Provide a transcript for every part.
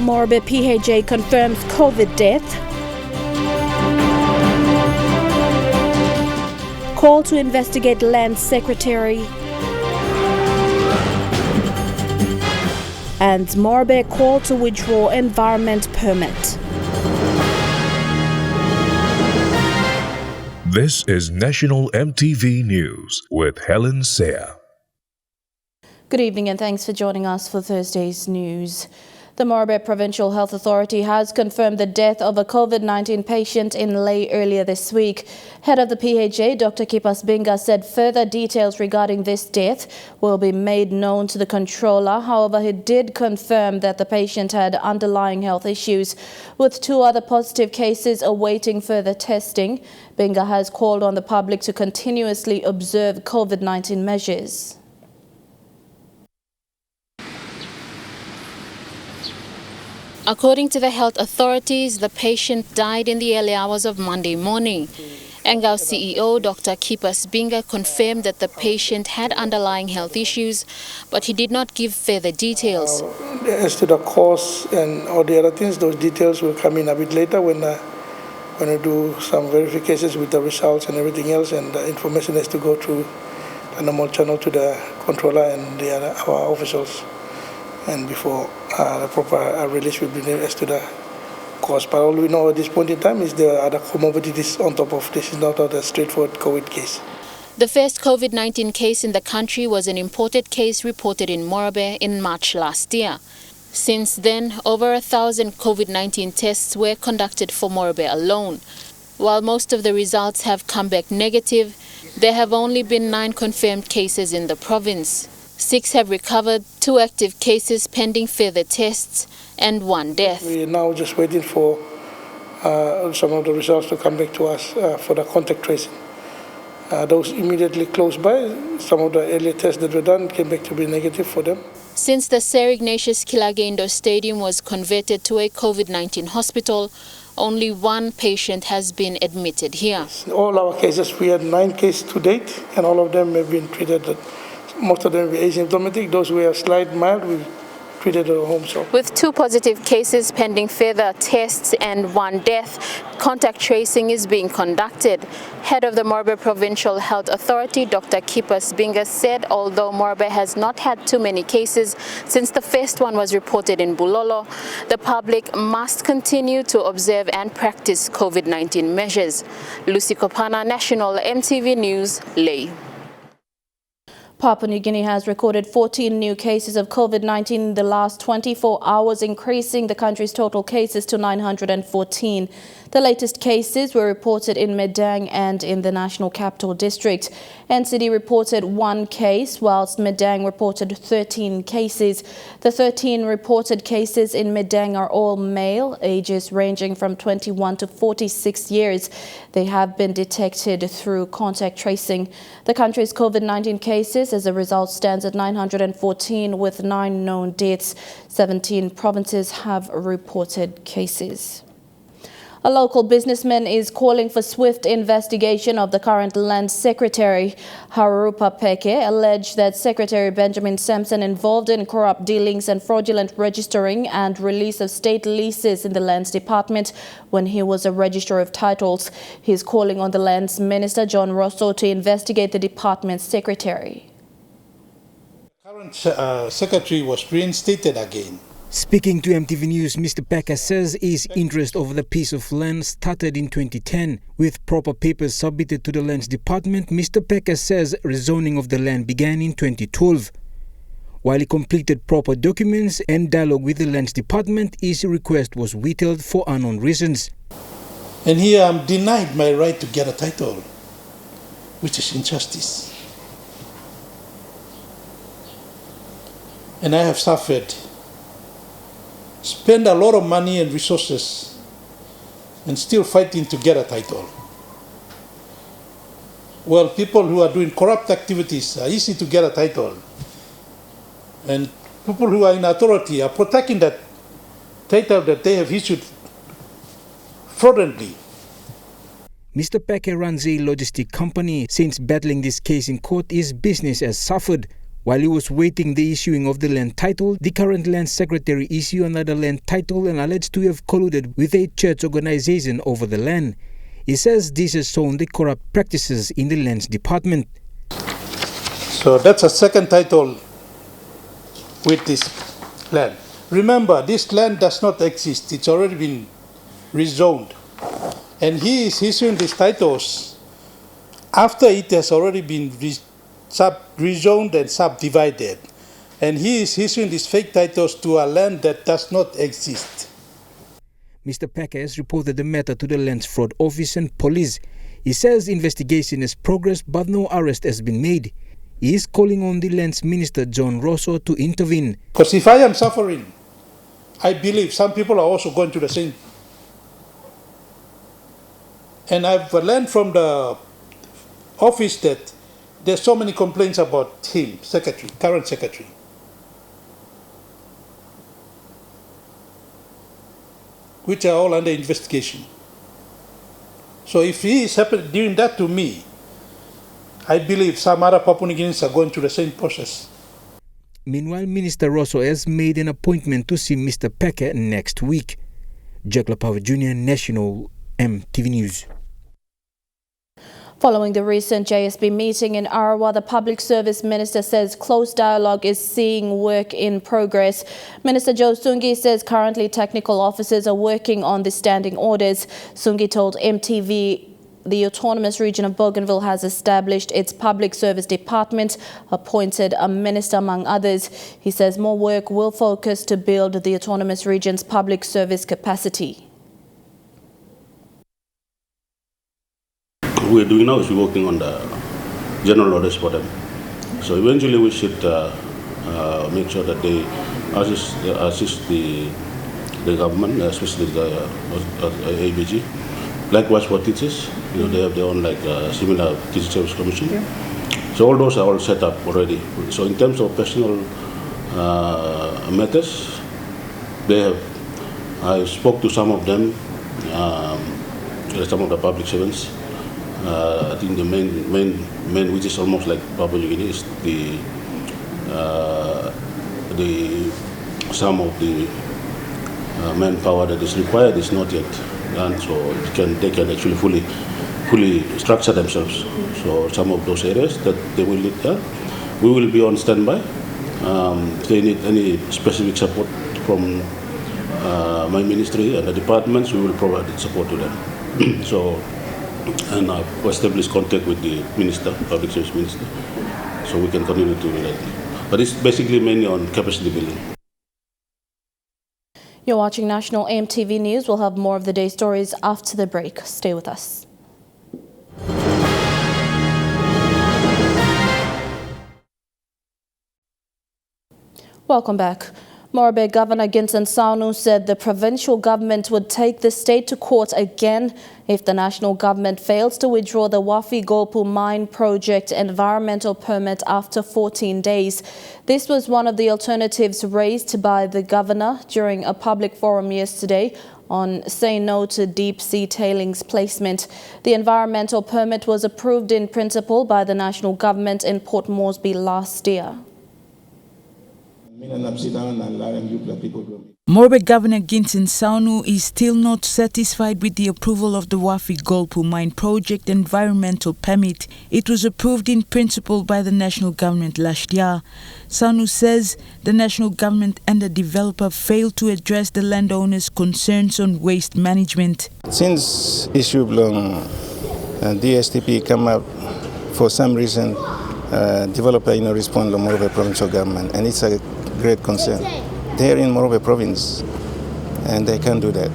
Morobe PHA confirms COVID death. Call to investigate Land Secretary. And Morobe call to withdraw environment permit. This is National EMTV News with Helen Seah. Good evening and thanks for joining us for Thursday's news. The Morobe Provincial Health Authority has confirmed the death of a COVID-19 patient in Lae earlier this week. Head of the PHA, Dr. Kipas Binga, said further details regarding this death will be made known to the controller. However, he did confirm that the patient had underlying health issues, with 2 other positive cases awaiting further testing. Binga has called on the public to continuously observe COVID-19 measures. According to the health authorities, the patient died in the early hours of Monday morning. Engau CEO Dr. Kipas Binga confirmed that the patient had underlying health issues, but he did not give further details. As to the cause and all the other things, those details will come in a bit later when we do some verifications with the results and everything else, and the information has to go through the normal channel to the controller and our officials. And before the proper release will be made as to the cause. But all we know at this point in time is there are other comorbidities on top of this. It's not a straightforward COVID case. The first COVID-19 case in the country was an imported case reported in Morobe in March last year. Since then, over 1,000 COVID-19 tests were conducted for Morobe alone. While most of the results have come back negative, there have only been 9 confirmed cases in the province. 6 have recovered, 2 active cases pending further tests, and 1 death. We are now just waiting for some of the results to come back to us for the contact tracing. Those immediately close by, some of the earlier tests that were done came back to be negative for them. Since the Sir Ignatius Kilage Indoor Stadium was converted to a COVID-19 hospital, only 1 patient has been admitted here. In all our cases, we had 9 cases to date, and all of them have been treated. Most of them were asymptomatic. Those who are slight mild, we treated at home. So, with 2 positive cases pending further tests and 1 death, contact tracing is being conducted. Head of the Morobe Provincial Health Authority, Dr. Kipas Binga, said although Morobe has not had too many cases since the first one was reported in Bulolo, the public must continue to observe and practice COVID-19 measures. Lucy Kopana, National EMTV News, Lae. Papua New Guinea has recorded 14 new cases of COVID-19 in the last 24 hours, increasing the country's total cases to 914. The latest cases were reported in Medang and in the National Capital District. NCD reported 1 case, whilst Medang reported 13 cases. The 13 reported cases in Medang are all male, ages ranging from 21 to 46 years. They have been detected through contact tracing. The country's COVID-19 cases, as a result, stands at 914 with 9 known deaths. 17 provinces have reported cases. A local businessman is calling for swift investigation of the current Land Secretary. Morobe PHA alleged that Secretary Benjamin Sampson involved in corrupt dealings and fraudulent registering and release of state leases in the Lands Department when he was a Registrar of Titles. He is calling on the Lands Minister, John Rosso, to investigate the department's secretary. The current secretary was reinstated again. Speaking to EMTV News, Mr. PHA says his interest over the piece of land started in 2010. With proper papers submitted to the Lands Department, Mr. PHA says rezoning of the land began in 2012. While he completed proper documents and dialogue with the Lands Department, his request was withheld for unknown reasons. And here I'm denied my right to get a title, which is injustice. And I have suffered. Spend a lot of money and resources and still fighting to get a title. Well, people who are doing corrupt activities are easy to get a title. And people who are in authority are protecting that title that they have issued fraudulently. Mr. PHA runs a logistic company. Since battling this case in court, his business has suffered. While he was waiting the issuing of the land title, the current land secretary issued another land title and alleged to have colluded with a church organization over the land. He says this has shown the corrupt practices in the lands department. So that's a second title with this land. Remember, this land does not exist. It's already been rezoned. And he is issuing these titles after it has already been rezoned and subdivided. And he is issuing these fake titles to a land that does not exist. Mr. PHA has reported the matter to the Lands Fraud Office and police. He says investigation has progressed but no arrest has been made. He is calling on the Lands Minister John Rosso to intervene. Because if I am suffering, I believe some people are also going to the same. And I've learned from the office that there's so many complaints about him, secretary, current secretary. Which are all under investigation. So if he is doing that to me, I believe some other Papua New Guineans are going through the same process. Meanwhile, Minister Rosso has made an appointment to see Mr. PHA next week. Jack LaPava Jr., National EMTV News. Following the recent JSB meeting in Arawa, the Public Service Minister says close dialogue is seeing work in progress. Minister Joe Sungi says currently technical officers are working on the standing orders. Sungi told EMTV the Autonomous Region of Bougainville has established its Public Service Department, appointed a minister among others. He says more work will focus to build the Autonomous Region's public service capacity. What we're doing now is we're working on the general orders for them. So eventually we should make sure that they assist the government, especially the ABG. Likewise for teachers, they have their own similar teacher service commission. Yeah. So all those are all set up already. So in terms of personal matters, I spoke to some of them, some of the public servants. I think the main, which is almost like Papua New Guinea, is the some of the manpower that is required is not yet done, so they can actually fully structure themselves. So some of those areas that they will need help, we will be on standby. If they need any specific support from my ministry and the departments, we will provide support to them. And I've established contact with the minister, public service minister, so we can continue to do that. But it's basically mainly on capacity building. You're watching National EMTV News. We'll have more of the day's stories after the break. Stay with us. Welcome back. Morobe Governor Ginson Saunu said the provincial government would take the state to court again if the national government fails to withdraw the Wafi Golpu mine project environmental permit after 14 days. This was one of the alternatives raised by the governor during a public forum yesterday on saying no to deep-sea tailings placement. The environmental permit was approved in principle by the national government in Port Moresby last year. Morobe Governor Ginson Saunu is still not satisfied with the approval of the Wafi Golpu mine project environmental permit. It was approved in principle by the national government last year. Saunu says the national government and the developer failed to address the landowners' concerns on waste management. Since issue DSTP come up, for some reason, developer respond to Morobe provincial government, and it's a great concern. They're in Morobe province, and they can't do that.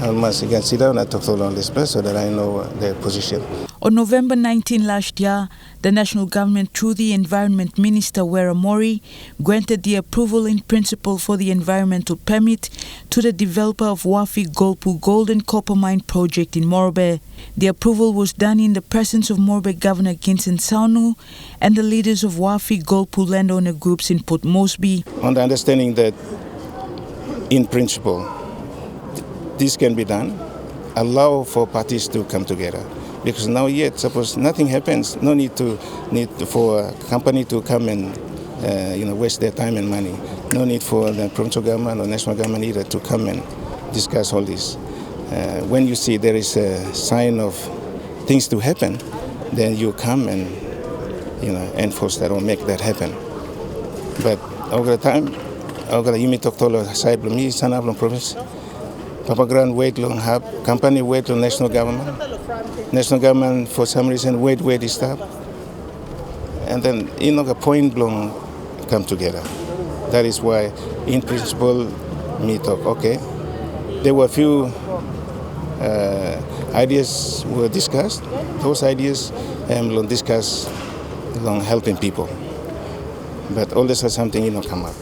I must again sit down and talk to all this place so that I know their position. On November 19 last year, the national government, through the Environment Minister Wera Mori, granted the approval in principle for the environmental permit to the developer of Wafi Golpu Gold and Copper Mine project in Morobe. The approval was done in the presence of Morobe Governor Ginson Saunu and the leaders of Wafi Golpu landowner groups in Port Moresby. On the understanding that, in principle, this can be done, allow for parties to come together. because now yet suppose nothing happens, no need for a company to come and waste their time and money. No need for the provincial government or national government either to come and discuss all this. When you see there is a sign of things to happen, then you come and enforce that or make that happen. But over the time, yumi toktolo side blumi sana blum province. Papa Grand wait long have company wait on national government. National government for some reason wait stop. And then a point blong come together. That is why in principle me talk okay. There were a few ideas were discussed. Those ideas will discuss along helping people. But all this has something come up.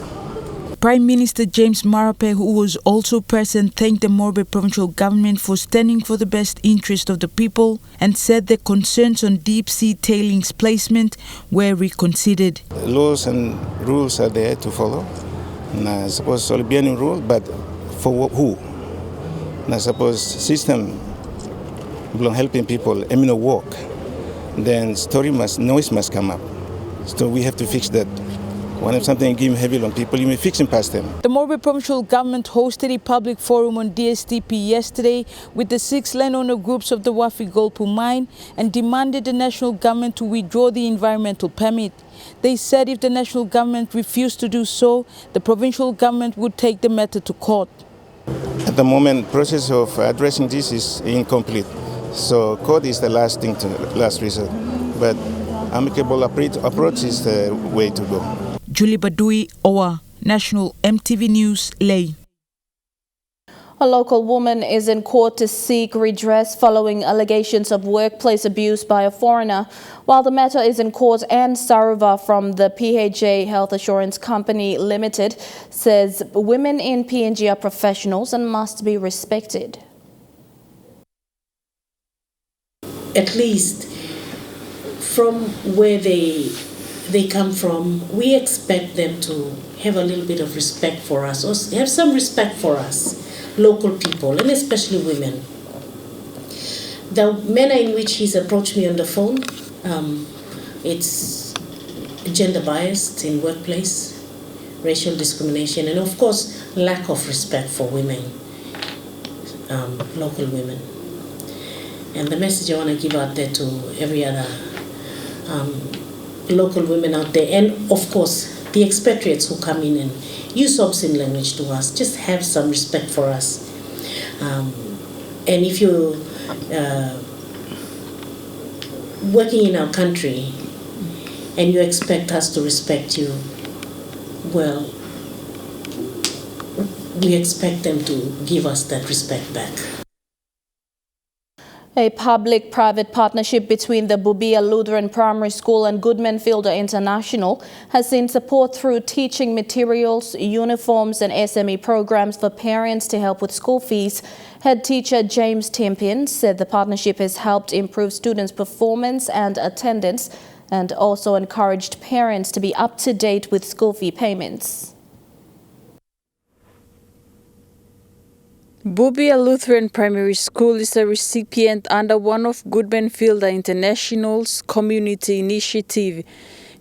Prime Minister James Morobe, who was also present, thanked the Morobe provincial government for standing for the best interest of the people and said the concerns on deep-sea tailings placement were reconsidered. Laws and rules are there to follow. I suppose only be any rule, but for who? I suppose system helping people, work. Then noise must come up. So we have to fix that. When something gives heavy on people, you may fix and past them. The Morobe provincial government hosted a public forum on DSTP yesterday with the 6 landowner groups of the Wafi Golpu mine and demanded the national government to withdraw the environmental permit. They said if the national government refused to do so, the provincial government would take the matter to court. At the moment, process of addressing this is incomplete. So court is the last resort. But amicable approach is the way to go. Julie Badui, Owa, National EMTV News, Ley. A local woman is in court to seek redress following allegations of workplace abuse by a foreigner. While the matter is in court, Anne Saruva from the PHA Health Assurance Company Limited says women in PNG are professionals and must be respected. At least from where they come from, we expect them to have a little bit of respect for us, or have some respect for us, local people, and especially women. The manner in which he's approached me on the phone, it's gender biased in workplace, racial discrimination, and of course, lack of respect for women, local women. And the message I want to give out there to every other local women out there, and of course the expatriates who come in and use obscene language to us, just have some respect for us. And if you're working in our country and you expect us to respect you, well, we expect them to give us that respect back. A public-private partnership between the Bubia Lutheran Primary School and Goodman Fielder International has seen support through teaching materials, uniforms and SME programs for parents to help with school fees. Head teacher James Timpian said the partnership has helped improve students' performance and attendance and also encouraged parents to be up to date with school fee payments. Bubia Lutheran Primary School is a recipient under one of Goodman Fielder International's community initiative.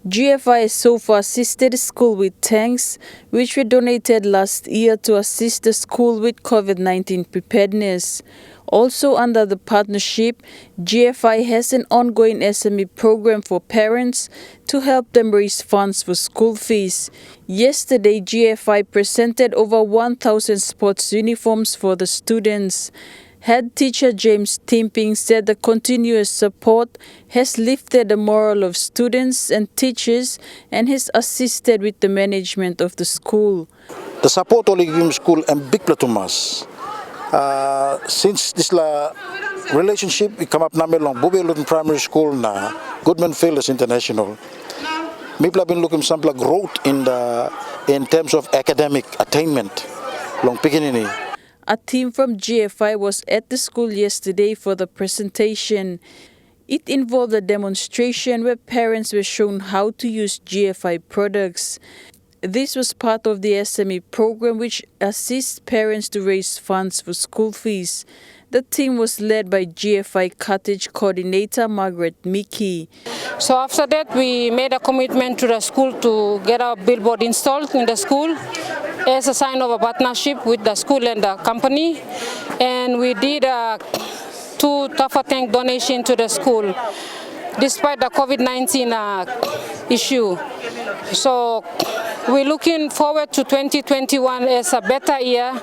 GFI has so far assisted the school with tanks, which were donated last year to assist the school with COVID-19 preparedness. Also under the partnership, GFI has an ongoing SME program for parents to help them raise funds for school fees. Yesterday, GFI presented over 1,000 sports uniforms for the students. Head teacher James Timping said the continuous support has lifted the morale of students and teachers and has assisted with the management of the school. The support of the school and big platumas. Since this relationship we come up na long Bubia Lutheran Primary School na Goodman Fielders International. People have been looking some growth in terms of academic attainment long beginning. A team from GFI was at the school yesterday for the presentation. It involved a demonstration where parents were shown how to use GFI products. This was part of the SME program which assists parents to raise funds for school fees. The team was led by GFI Cottage Coordinator Margaret Mickey. So after that, we made a commitment to the school to get our billboard installed in the school as a sign of a partnership with the school and the company. And we did 2 Tafa tank donation to the school, despite the COVID-19 issue. So we're looking forward to 2021 as a better year,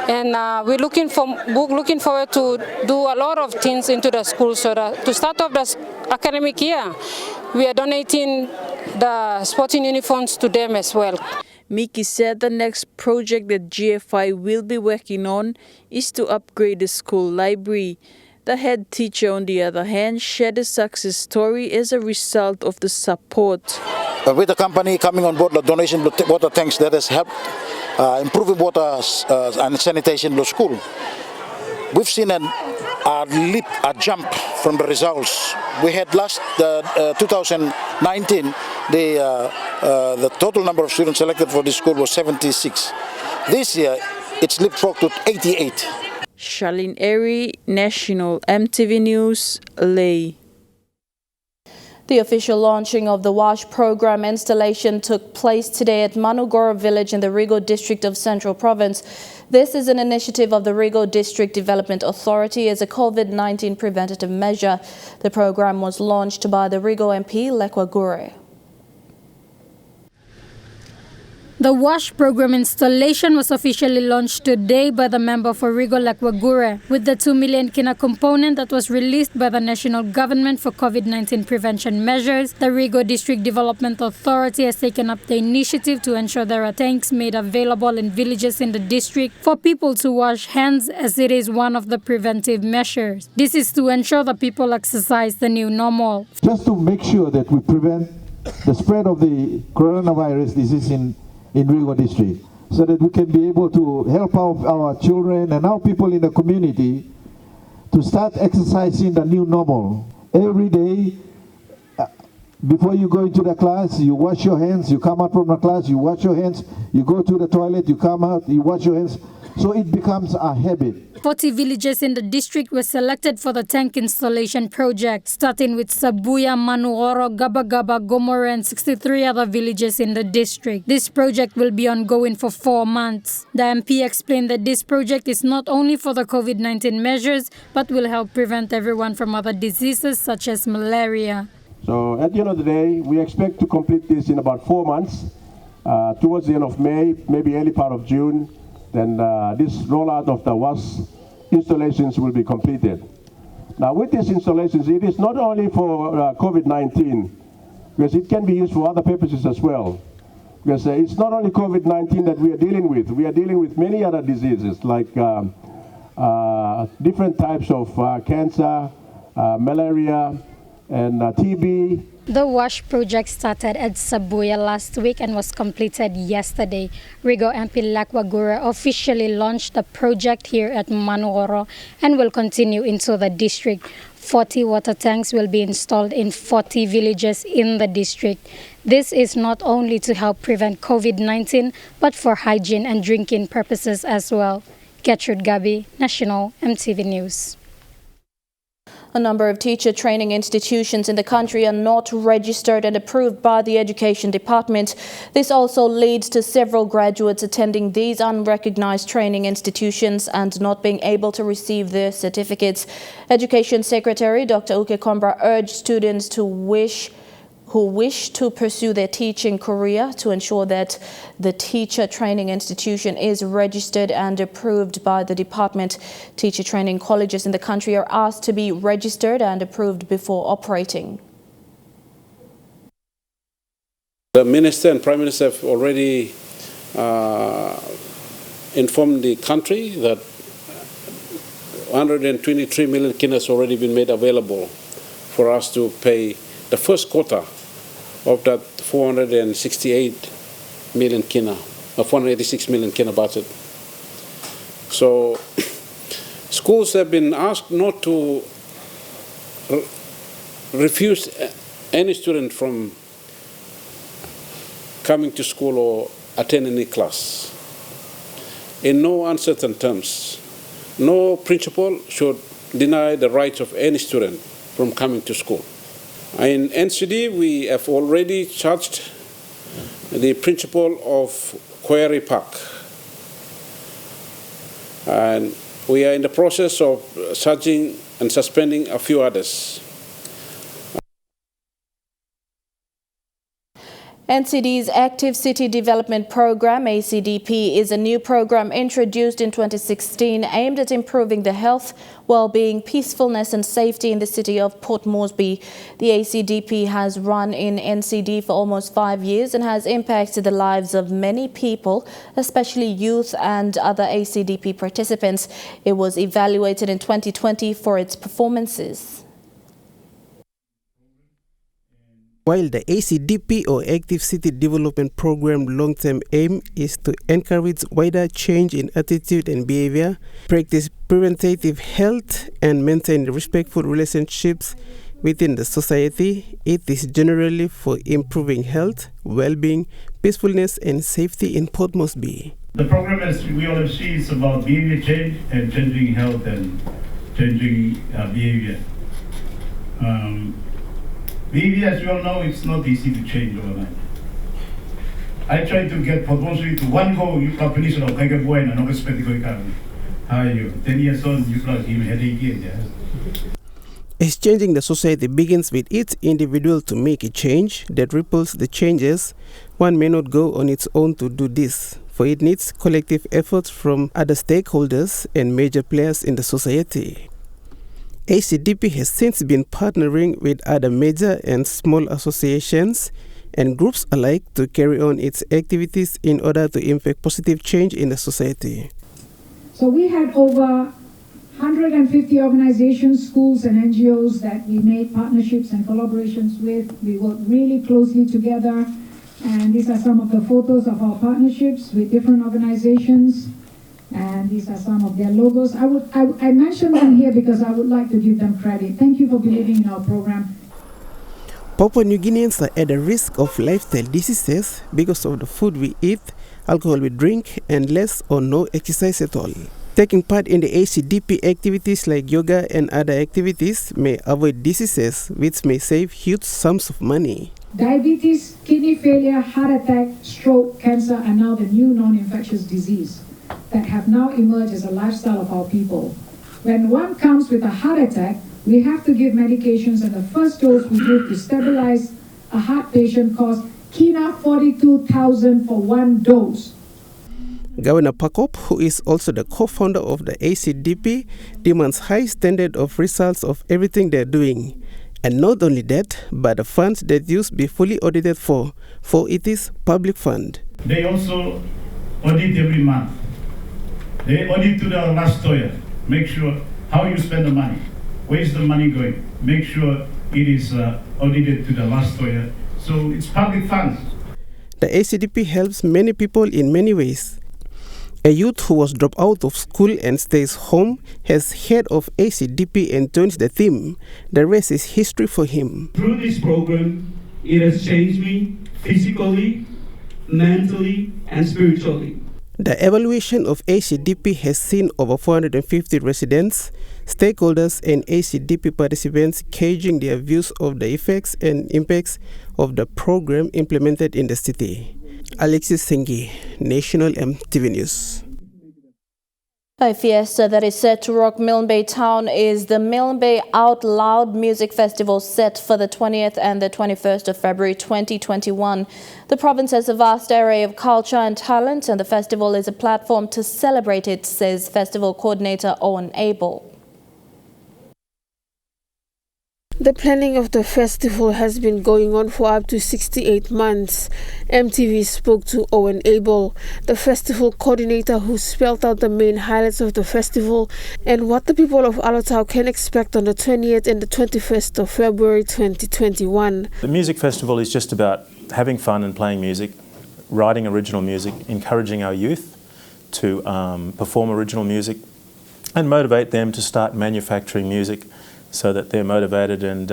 and we're looking forward to do a lot of things into the school. So that to start off the academic year, we are donating the sporting uniforms to them as well. Miki said the next project that GFI will be working on is to upgrade the school library. The head teacher, on the other hand, shared a success story as a result of the support. With the company coming on board, the donation water tanks, that has helped improving water and sanitation in the school. We've seen a jump from the results. We had last 2019, the total number of students selected for this school was 76. This year, it's leapfrogged to 88. Charlene Airy, National EMTV News, Leh. The official launching of the WASH program installation took place today at Manugoro village in the Rigo district of Central Province. This is an initiative of the Rigo District Development Authority as a COVID-19 preventative measure. The program was launched by the Rigo MP, Lekwa Gure. The WASH program installation was officially launched today by the member for Rigo Lekwa Gure, with the 2 million kina component that was released by the national government for COVID-19 prevention measures. The Rigo District Development Authority has taken up the initiative to ensure there are tanks made available in villages in the district for people to wash hands, as it is one of the preventive measures. This is to ensure that people exercise the new normal. Just to make sure that we prevent the spread of the coronavirus disease in Rigo district, so that we can be able to help our children and our people in the community to start exercising the new normal. Every day, before you go into the class, you wash your hands, you come out from the class, you wash your hands, you go to the toilet, you come out, you wash your hands, so it becomes a habit. 40 villages in the district were selected for the tank installation project, starting with Sabuya, Manugoro, Gabagaba, Gomore, and 63 other villages in the district. This project will be ongoing for 4 months. The MP explained that this project is not only for the COVID-19 measures, but will help prevent everyone from other diseases such as malaria. So at the end of the day, we expect to complete this in about 4 months, towards the end of May, maybe early part of June. Then this rollout of the WASH installations will be completed. Now with these installations, it is not only for COVID-19, because it can be used for other purposes as well. Because it's not only COVID-19 that we are dealing with many other diseases like different types of cancer, malaria, and TB. The WASH project started at Sabuya last week and was completed yesterday. Rigo MP Lekwa Gure officially launched the project here at Manugoro and will continue into the district. 40 water tanks will be installed in 40 villages in the district. This is not only to help prevent COVID-19, but for hygiene and drinking purposes as well. Gertrude Gabi, National EMTV News. A number of teacher training institutions in the country are not registered and approved by the Education Department. This also leads to several graduates attending these unrecognized training institutions and not being able to receive their certificates. Education Secretary Dr. Uke Kombra urged students who wish to pursue their teaching career to ensure that the teacher training institution is registered and approved by the department. Teacher training colleges in the country are asked to be registered and approved before operating. The Minister and Prime Minister have already informed the country that 123 million kina has already been made available for us to pay the first quota of that 468 million kina, 486 million kina budget. So schools have been asked not to refuse any student from coming to school or attending any class. In no uncertain terms, No principal should deny the rights of any student from coming to school. In NCD, we have already charged the principal of Quarry Park. And we are in the process of charging and suspending a few others. NCD's Active City Development Program, ACDP, is a new program introduced in 2016 aimed at improving the health, well-being, peacefulness and safety in the city of Port Moresby. The ACDP has run in NCD for almost 5 years and has impacted the lives of many people, especially youth and other ACDP participants. It was evaluated in 2020 for its performances. While the ACDP or Active City Development Program long-term aim is to encourage wider change in attitude and behavior, practice preventative health and maintain respectful relationships within the society, it is generally for improving health, well-being, peacefulness and safety in Port Moresby. The program, as we all have seen, is about behavior change and changing health and changing behavior. Behavior, as you all know, it's not easy to change overnight. I tried to get Port Moresby to one go, you can finish it, take a boy and not expect to go. How are you? 10 years on, you plug him headache again. As changing the society begins with each individual to make a change that ripples the changes, one may not go on its own to do this, for it needs collective efforts from other stakeholders and major players in the society. ACDP has since been partnering with other major and small associations and groups alike to carry on its activities in order to effect positive change in the society. So we had over 150 organizations, schools and NGOs that we made partnerships and collaborations with. We worked really closely together, and these are some of the photos of our partnerships with different organizations. And these are some of their logos. I mention them here because I would like to give them credit. Thank you for believing in our program. Papua New Guineans are at a risk of lifestyle diseases because of the food we eat, alcohol we drink, and less or no exercise at all. Taking part in the ACDP activities like yoga and other activities may avoid diseases which may save huge sums of money. Diabetes, kidney failure, heart attack, stroke, cancer are now the new non-infectious disease that have now emerged as a lifestyle of our people. When one comes with a heart attack, we have to give medications, and the first dose we give to stabilize a heart patient costs Kina 42,000 for one dose. Governor Pakop, who is also the co-founder of the ACDP, demands high standard of results of everything they're doing. And not only that, but the funds that use be fully audited for it is public fund. They also audit every month. They audit to the last year, make sure how you spend the money, where is the money going, make sure it is audited to the last year. So it's public funds. The ACDP helps many people in many ways. A youth who was dropped out of school and stays home has heard of ACDP and joins the team. The rest is history for him. Through this program, it has changed me physically, mentally, and spiritually. The evaluation of ACDP has seen over 450 residents, stakeholders and ACDP participants gauging their views of the effects and impacts of the program implemented in the city. Alexis Sengi, National EMTV News. A fiesta that is set to rock Milne Bay town is the Milne Bay Out Loud Music Festival, set for the 20th and the 21st of February 2021. The province has a vast array of culture and talent, and the festival is a platform to celebrate it, says Festival Coordinator Owen Abel. The planning of the festival has been going on for up to 68 months. MTV spoke to Owen Abel, the festival coordinator, who spelled out the main highlights of the festival and what the people of Alotau can expect on the 20th and the 21st of February 2021. The music festival is just about having fun and playing music, writing original music, encouraging our youth to perform original music and motivate them to start manufacturing music, so that they're motivated and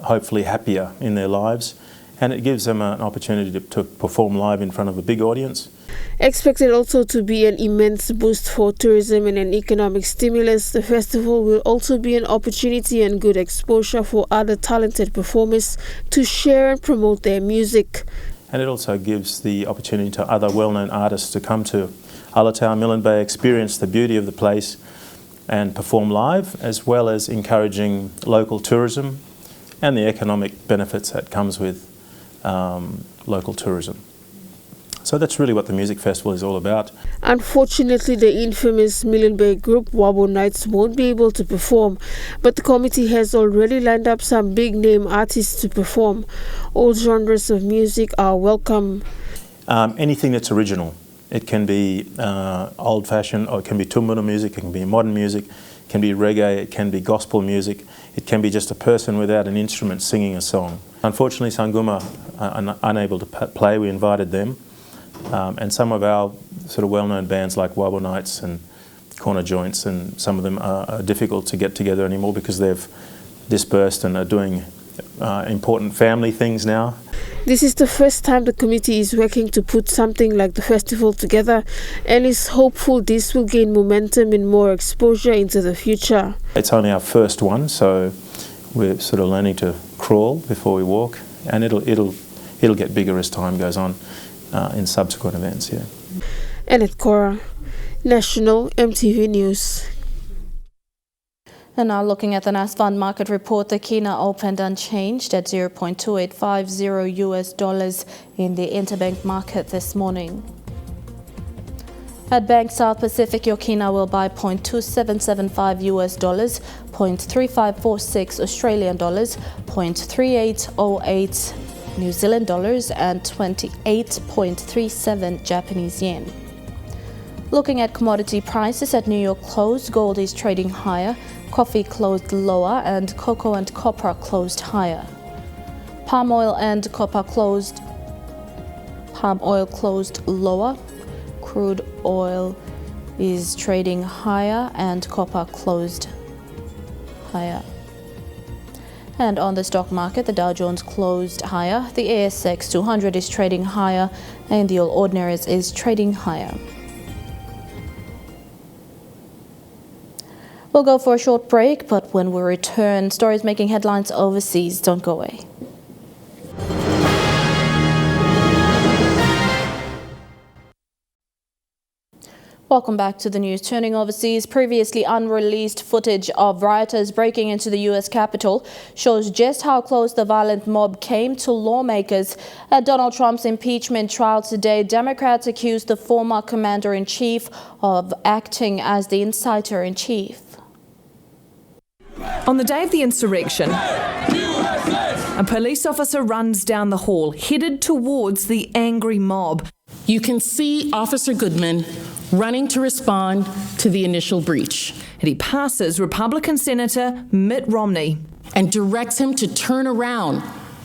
hopefully happier in their lives and it gives them an opportunity to perform live in front of a big audience. Expected also to be an immense boost for tourism and an economic stimulus, the festival will also be an opportunity and good exposure for other talented performers to share and promote their music. And it also gives the opportunity to other well-known artists to come to Alatown, Milne Bay, experience the beauty of the place and perform live, as well as encouraging local tourism and the economic benefits that comes with local tourism. So that's really what the music festival is all about. Unfortunately, the infamous Milne Bay group Wabo Nights won't be able to perform, but the committee has already lined up some big-name artists to perform. All genres of music are welcome. Anything that's original. It can be old-fashioned, or it can be tumbuna music, it can be modern music, it can be reggae, it can be gospel music, it can be just a person without an instrument singing a song. Unfortunately, Sanguma are unable to play. We invited them. And some of our sort of well-known bands like Wabo Nights and Corner Joints, and some of them are difficult to get together anymore because they've dispersed and are doing important family things now. This is the first time the committee is working to put something like the festival together, and is hopeful this will gain momentum and more exposure into the future. It's only our first one, so we're sort of learning to crawl before we walk, and it'll get bigger as time goes on in subsequent events. Yeah. Annette Cora, National EMTV News. And now looking at the NASFund market report, the Kina opened unchanged at $0.2850 in the interbank market this morning. At Bank South Pacific, your Kina will buy $0.2775 $0.3546 Australian dollars, $0.3808 New Zealand dollars, and 28.37 Japanese yen. Looking at commodity prices at New York close, gold is trading higher, coffee closed lower, and cocoa and copper closed higher. Palm oil closed lower, crude oil is trading higher, and copper closed higher. And on the stock market, the Dow Jones closed higher, the ASX 200 is trading higher, and the All Ordinaries is trading higher. We'll go for a short break, but when we return, stories making headlines overseas. Don't go away. Welcome back to the news. Turning overseas, previously unreleased footage of rioters breaking into the U.S. Capitol shows just how close the violent mob came to lawmakers. At Donald Trump's impeachment trial today, Democrats accused the former commander-in-chief of acting as the inciter-in-chief. On the day of the insurrection, a police officer runs down the hall, headed towards the angry mob. You can see Officer Goodman running to respond to the initial breach. And he passes Republican Senator Mitt Romney and directs him to turn around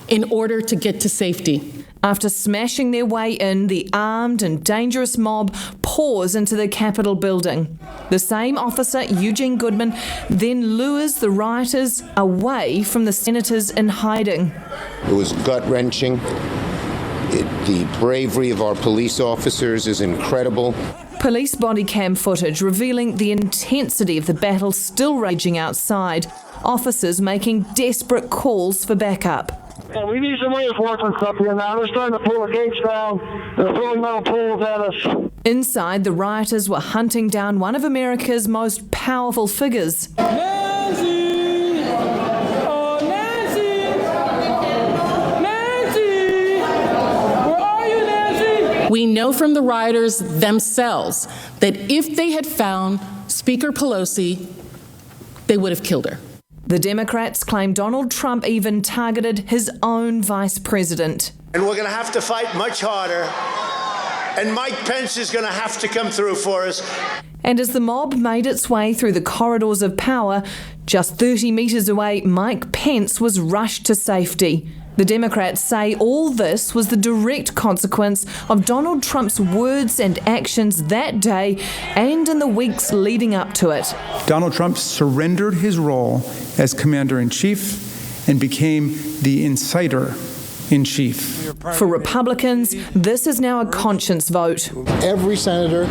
in order to get to safety. After smashing their way in, the armed and dangerous mob pours into the Capitol building. The same officer, Eugene Goodman, then lures the rioters away from the senators in hiding. It was gut-wrenching. The bravery of our police officers is incredible. Police body cam footage revealing the intensity of the battle still raging outside. Officers making desperate calls for backup. And we need some reinforcements up here now. They're starting to pull the gates down. They're throwing metal poles at us. Inside, the rioters were hunting down one of America's most powerful figures. Nancy! Oh, Nancy! Nancy! Where are you, Nancy? We know from the rioters themselves that if they had found Speaker Pelosi, they would have killed her. The Democrats claim Donald Trump even targeted his own vice president. And we're going to have to fight much harder. And Mike Pence is going to have to come through for us. And as the mob made its way through the corridors of power, just 30 metres away, Mike Pence was rushed to safety. The Democrats say all this was the direct consequence of Donald Trump's words and actions that day and in the weeks leading up to it. Donald Trump surrendered his role as commander-in-chief and became the inciter in chief. For Republicans, this is now a conscience vote. Every senator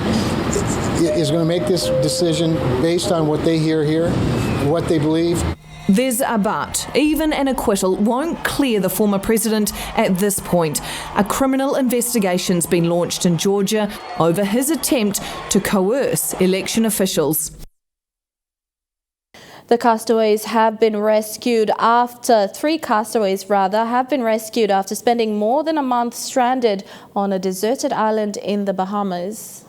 is going to make this decision based on what they hear here and what they believe. There's a but. Even an acquittal won't clear the former president at this point. A criminal investigation's been launched in Georgia over his attempt to coerce election officials. The castaways have been rescued after, three castaways rather, have been rescued after spending more than a month stranded on a deserted island in the Bahamas.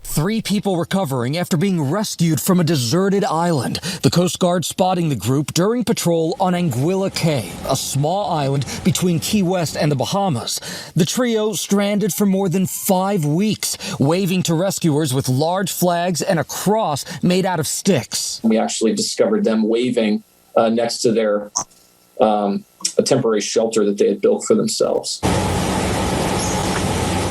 3 people recovering after being rescued from a deserted island. The Coast Guard spotting the group during patrol on Anguilla Cay, a small island between Key West and the Bahamas. The trio stranded for more than 5 weeks, waving to rescuers with large flags and a cross made out of sticks. We actually discovered them waving next to their a temporary shelter that they had built for themselves.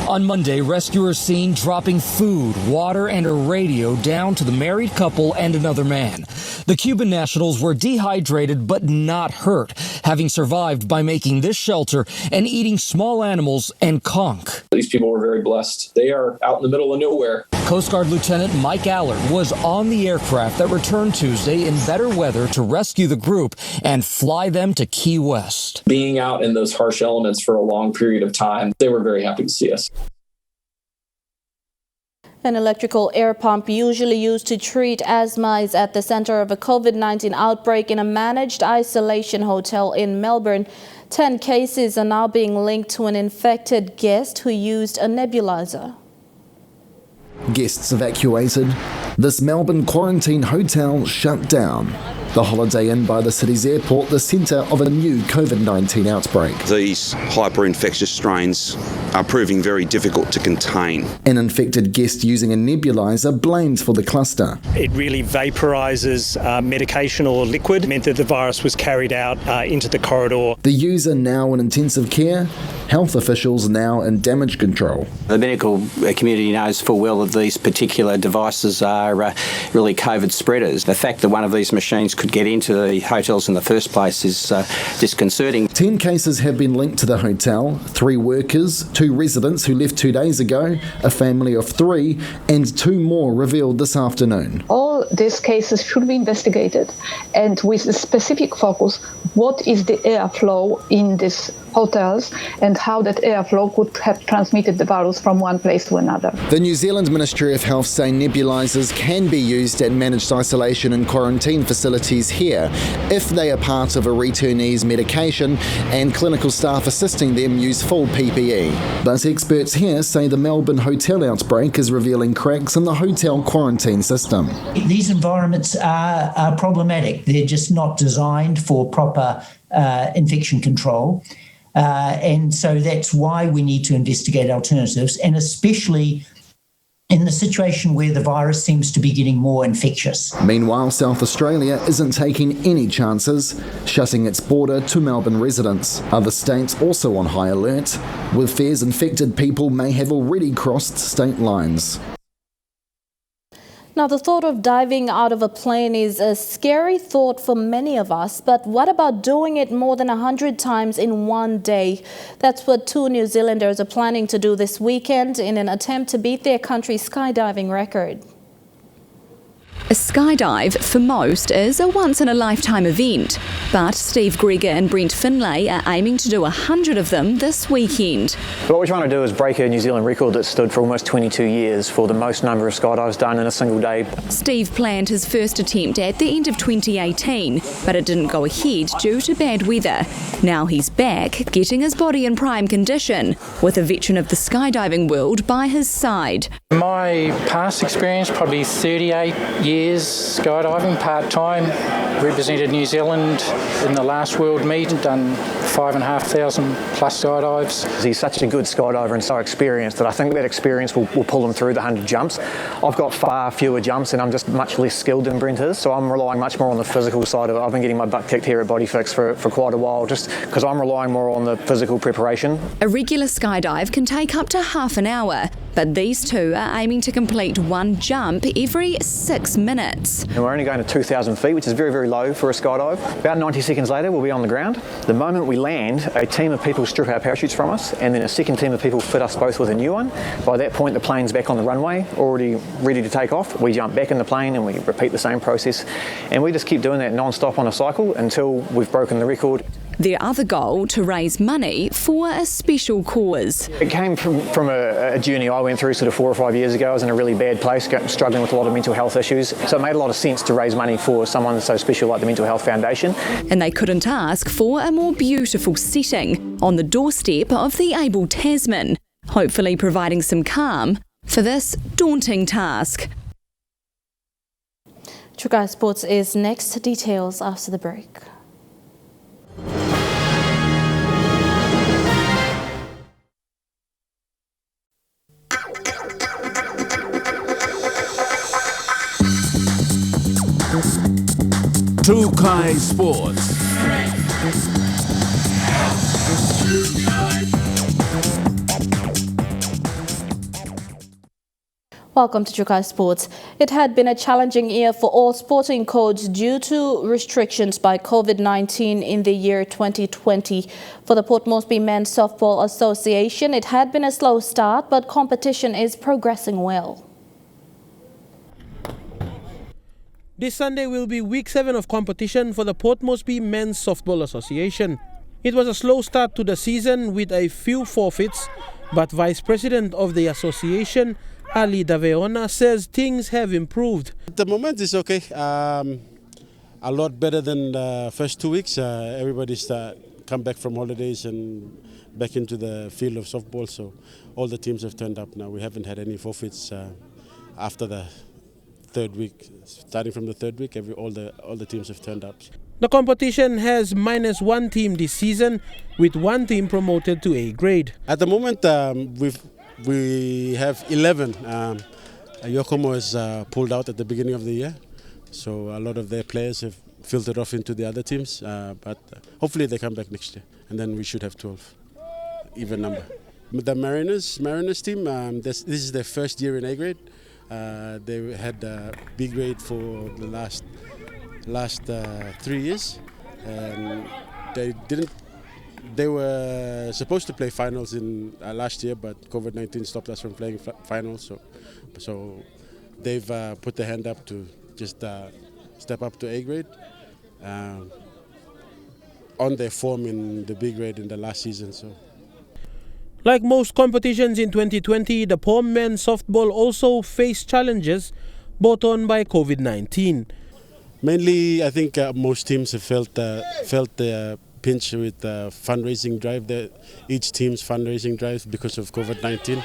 On Monday, rescuers seen dropping food, water, and a radio down to the married couple and another man. The Cuban nationals were dehydrated but not hurt, having survived by making this shelter and eating small animals and conch. These people were very blessed. They are out in the middle of nowhere. Coast Guard Lieutenant Mike Allard was on the aircraft that returned Tuesday in better weather to rescue the group and fly them to Key West. Being out in those harsh elements for a long period of time, they were very happy to see us. An electrical air pump usually used to treat asthma is at the center of a COVID-19 outbreak in a managed isolation hotel in Melbourne. 10 cases are now being linked to an infected guest who used a nebulizer. Guests evacuated. This Melbourne quarantine hotel shut down. The Holiday Inn by the city's airport, the centre of a new COVID-19 outbreak. These hyper-infectious strains are proving very difficult to contain. An infected guest using a nebulizer blamed for the cluster. It really vaporises medication or liquid, meant that the virus was carried out into the corridor. The user now in intensive care, health officials now in damage control. The medical community knows full well that these particular devices are really COVID spreaders. The fact that one of these machines could get into the hotels in the first place is disconcerting. 10 cases have been linked to the hotel, 3 workers, 2 residents who left 2 days ago, a family of 3, and 2 more revealed this afternoon. All these cases should be investigated, and with a specific focus, what is the airflow in these hotels and how that airflow could have transmitted the virus from one place to another. The New Zealand Ministry of Health say nebulizers can be used at managed isolation and quarantine facilities here if they are part of a returnee's medication and clinical staff assisting them use full PPE. But experts here say the Melbourne hotel outbreak is revealing cracks in the hotel quarantine system. These environments are problematic. They're just not designed for proper infection control. And so that's why we need to investigate alternatives, and especially in the situation where the virus seems to be getting more infectious. Meanwhile, South Australia isn't taking any chances, shutting its border to Melbourne residents. Other states also on high alert, with fears infected people may have already crossed state lines. Now, the thought of diving out of a plane is a scary thought for many of us, but what about doing it more than 100 times in one day? That's what 2 New Zealanders are planning to do this weekend in an attempt to beat their country's skydiving record. A skydive, for most, is a once-in-a-lifetime event. But Steve Gregor and Brent Finlay are aiming to do 100 of them this weekend. What we're trying to do is break a New Zealand record that stood for almost 22 years for the most number of skydives done in a single day. Steve planned his first attempt at the end of 2018, but it didn't go ahead due to bad weather. Now he's back, getting his body in prime condition, with a veteran of the skydiving world by his side. My past experience, probably 38 years skydiving part-time, represented New Zealand in the last World Meet, done 5,500 plus skydives. He's such a good skydiver and so experienced that I think that experience will pull him through the 100 jumps. I've got far fewer jumps and I'm just much less skilled than Brent is, so I'm relying much more on the physical side of it. I've been getting my butt kicked here at Bodyfix for quite a while, just because I'm relying more on the physical preparation. A regular skydive can take up to half an hour, But these two are aiming to complete one jump every 6 minutes. And we're only going to 2,000 feet, which is very, very low for a skydive. About 90 seconds later, we'll be on the ground. The moment we land, a team of people strip our parachutes from us, and then a second team of people fit us both with a new one. By that point, the plane's back on the runway, already ready to take off. We jump back in the plane and we repeat the same process. And we just keep doing that non-stop on a cycle until we've broken the record. Their other goal, to raise money for a special cause. It came from a journey I went through sort of 4 or 5 years ago. I was in a really bad place, struggling with a lot of mental health issues. So it made a lot of sense to raise money for someone so special like the Mental Health Foundation. And they couldn't ask for a more beautiful setting on the doorstep of the able Tasman, hopefully providing some calm for this daunting task. True Guy Sports is next. Details after the break. True Guy Sports. Welcome to True Guy Sports. It had been a challenging year for all sporting codes due to restrictions by COVID-19 in the year 2020. For the Port Moresby Men's Softball Association, it had been a slow start, but competition is progressing well. This Sunday will be week 7 of competition for the Port Moresby Men's Softball Association. It was a slow start to the season with a few forfeits, but Vice President of the association, Ali Daveona, says things have improved. At the moment it's okay. A lot better than the first 2 weeks. Everybody's come back from holidays and back into the field of softball, so all the teams have turned up now. We haven't had any forfeits after the 3rd week. Starting from the 3rd week, all the teams have turned up. The competition has -1 team this season, with 1 team promoted to A grade. At the moment, we have 11. Yokomo has pulled out at the beginning of the year, so a lot of their players have filtered off into the other teams. But hopefully they come back next year, and then we should have 12, even number. The Mariners team, this is their first year in A grade. They had B grade for the last 3 years, and they were supposed to play finals in last year, but COVID-19 stopped us from playing finals. So they've put their hand up to just step up to A grade on their form in the B grade in the last season. So. Like most competitions in 2020, the POM men's softball also faced challenges brought on by COVID-19. Mainly, I think most teams have felt the pinch with the fundraising drive, each team's fundraising drive because of COVID-19.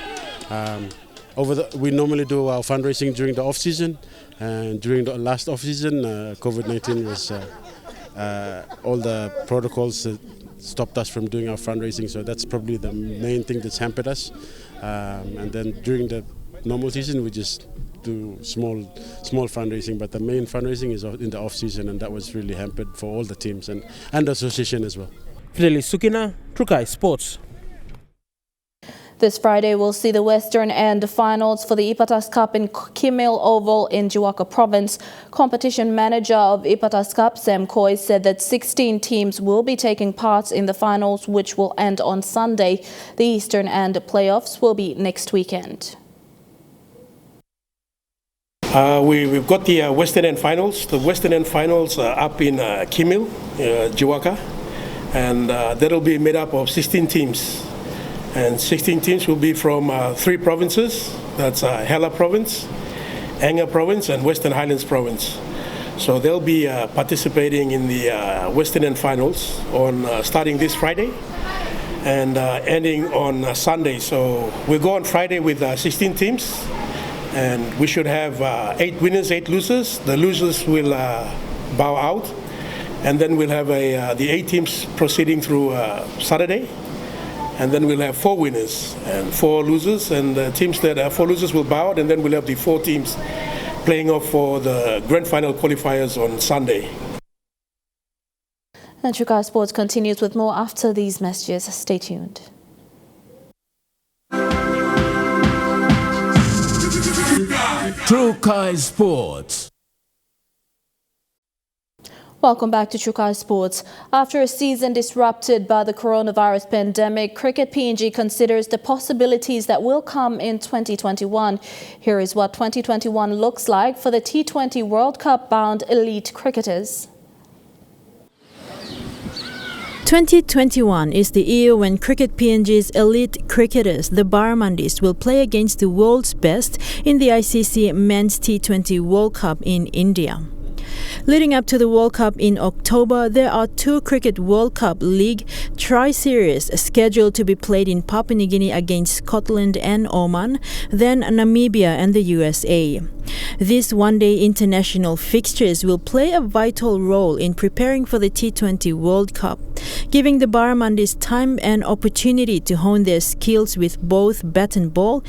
We normally do our fundraising during the off-season, and during the last off-season, COVID-19 was all the protocols stopped us from doing our fundraising, so that's probably the main thing that's hampered us. And then during the normal season, we just do small fundraising, but the main fundraising is in the off season, and that was really hampered for all the teams and the association as well. Fidelis Sukina, True Guy Sports. This Friday, we'll see the Western End finals for the Ipatas Cup in Kimil Oval in Jiwaka Province. Competition manager of Ipatas Cup, Sam Coy, said that 16 teams will be taking part in the finals, which will end on Sunday. The Eastern End playoffs will be next weekend. We've got the Western End finals. The Western End finals are up in Kimil, Jiwaka, and that'll be made up of 16 teams. And 16 teams will be from 3 provinces. That's Hela Province, Anga Province, and Western Highlands Province. So they'll be participating in the Western End finals on starting this Friday and ending on Sunday. So we'll go on Friday with 16 teams, and we should have 8 winners, 8 losers. The losers will bow out, and then we'll have the 8 teams proceeding through Saturday. And then we'll have 4 winners and 4 losers, and the teams that are 4 losers will bow out, and then we'll have the 4 teams playing off for the grand final qualifiers on Sunday. And True Guy Sports continues with more after these messages. Stay tuned. Trukai Sports. Welcome back to Trukai Sports. After a season disrupted by the coronavirus pandemic, Cricket PNG considers the possibilities that will come in 2021. Here is what 2021 looks like for the T20 World Cup bound elite cricketers. 2021 is the year when Cricket PNG's elite cricketers, the Barramundis, will play against the world's best in the ICC Men's T20 World Cup in India. Leading up to the World Cup in October, there are two Cricket World Cup League tri-series scheduled to be played in Papua New Guinea against Scotland and Oman, then Namibia and the USA. These one-day international fixtures will play a vital role in preparing for the T20 World Cup, giving the Barramundis time and opportunity to hone their skills with both bat and ball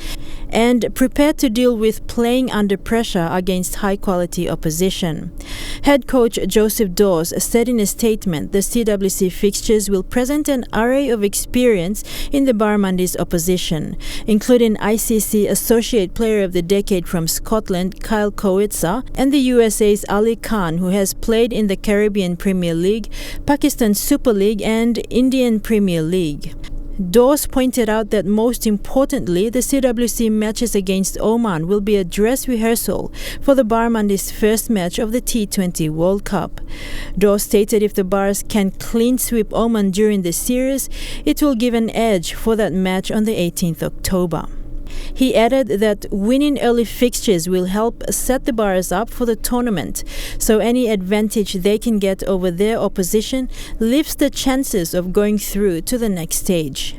and prepare to deal with playing under pressure against high-quality opposition. Head coach Joseph Dawes said in a statement the CWC fixtures will present an array of experience in the Barramundis opposition, including ICC Associate Player of the Decade from Scotland Kyle Kowitsa and the USA's Ali Khan, who has played in the Caribbean Premier League, Pakistan Super League and Indian Premier League. Dawes pointed out that most importantly, the CWC matches against Oman will be a dress rehearsal for the Barramundis' first match of the T20 World Cup. Dawes stated if the Bars can clean sweep Oman during the series, it will give an edge for that match on the 18th October. He added that winning early fixtures will help set the Bars up for the tournament, so any advantage they can get over their opposition lifts the chances of going through to the next stage.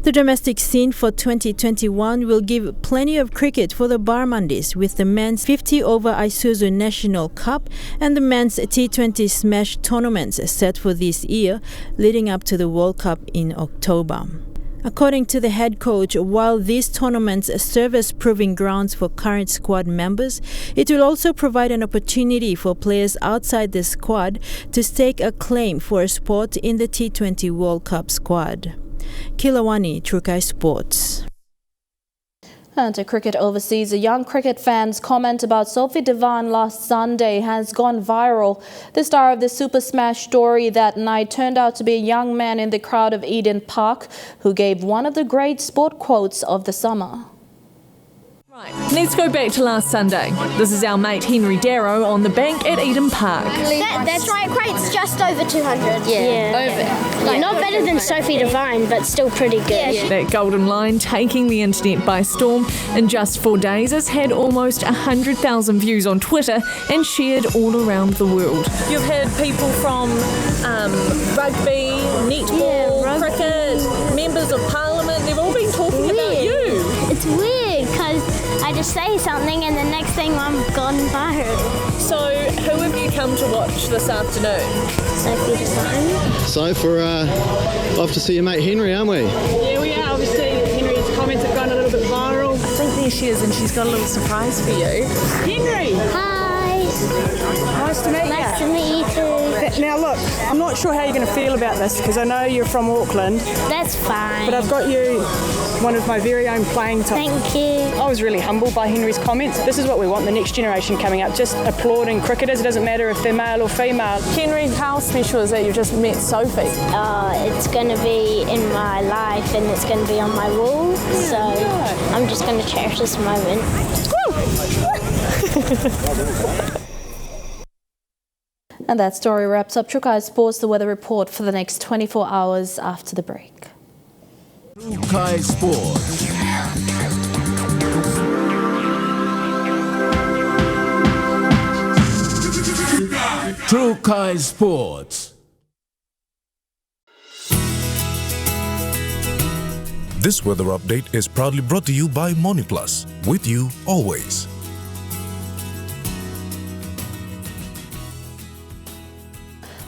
The domestic scene for 2021 will give plenty of cricket for the Barramundis, with the men's 50-over Isuzu National Cup and the men's T20 Smash tournaments set for this year, leading up to the World Cup in October. According to the head coach, while these tournaments serve as proving grounds for current squad members, it will also provide an opportunity for players outside the squad to stake a claim for a spot in the T20 World Cup squad. Kilawani, Trukai Sports. And to cricket overseas, a young cricket fan's comment about Sophie Devine last Sunday has gone viral. The star of the Super Smash story that night turned out to be a young man in the crowd of Eden Park who gave one of the great sport quotes of the summer. Right, let's go back to last Sunday. This is our mate Henry Darrow on the bank at Eden Park. That's right, crate's just over 200. Yeah. Not better than Sophie Devine, but still pretty good. Yeah. That golden line taking the internet by storm in just 4 days has had almost 100,000 views on Twitter and shared all around the world. You've had people from rugby, netball, cricket, members of parliament, they've all been talking about you. It's weird because I just say something and the next thing I'm gone viral. So who have you come to watch this afternoon? Sophie Devine. So for off to see your mate Henry, aren't we? Yeah, we are. Obviously, Henry's comments have gone a little bit viral. I think there she is, and she's got a little surprise for you. Henry! Hi! Nice to meet you. Nice to meet you too. Now look, I'm not sure how you're going to feel about this because I know you're from Auckland. That's fine. But I've got you one of my very own playing time. Thank you. I was really humbled by Henry's comments. This is what we want, the next generation coming up, just applauding cricketers. It doesn't matter if they're male or female. Henry, how special is that you just met Sophie? It's going to be in my life and it's going to be on my wall. So I'm just going to cherish this moment. And that story wraps up Trukai Sports, the weather report for the next 24 hours after the break. Trukai Sports. Trukai Sports. This weather update is proudly brought to you by MoniPlus, with you always.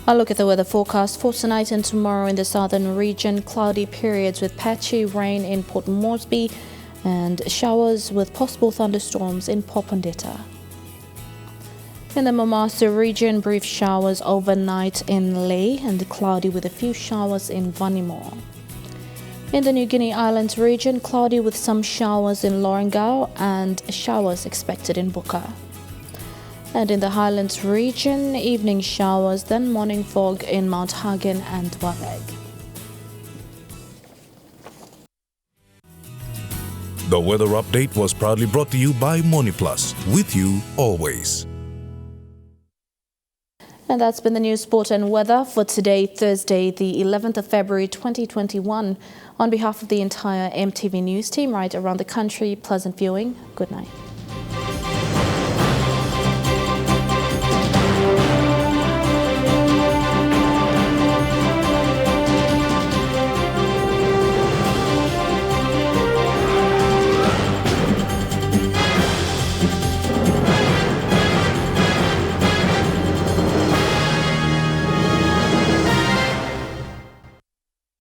I'll look at the weather forecast for tonight and tomorrow in the southern region. Cloudy periods with patchy rain in Port Moresby and showers with possible thunderstorms in Popondetta. In the Mamasa region, brief showers overnight in Lae and cloudy with a few showers in Vanimore. In the New Guinea Islands region, cloudy with some showers in Lorengau and showers expected in Buka. And in the Highlands region, evening showers, then morning fog in Mount Hagen and Wareg. The weather update was proudly brought to you by MoniPlus, with you always. And that's been the news, sport and weather for today, Thursday, the 11th of February 2021. On behalf of the entire EMTV news team right around the country, pleasant viewing. Good night.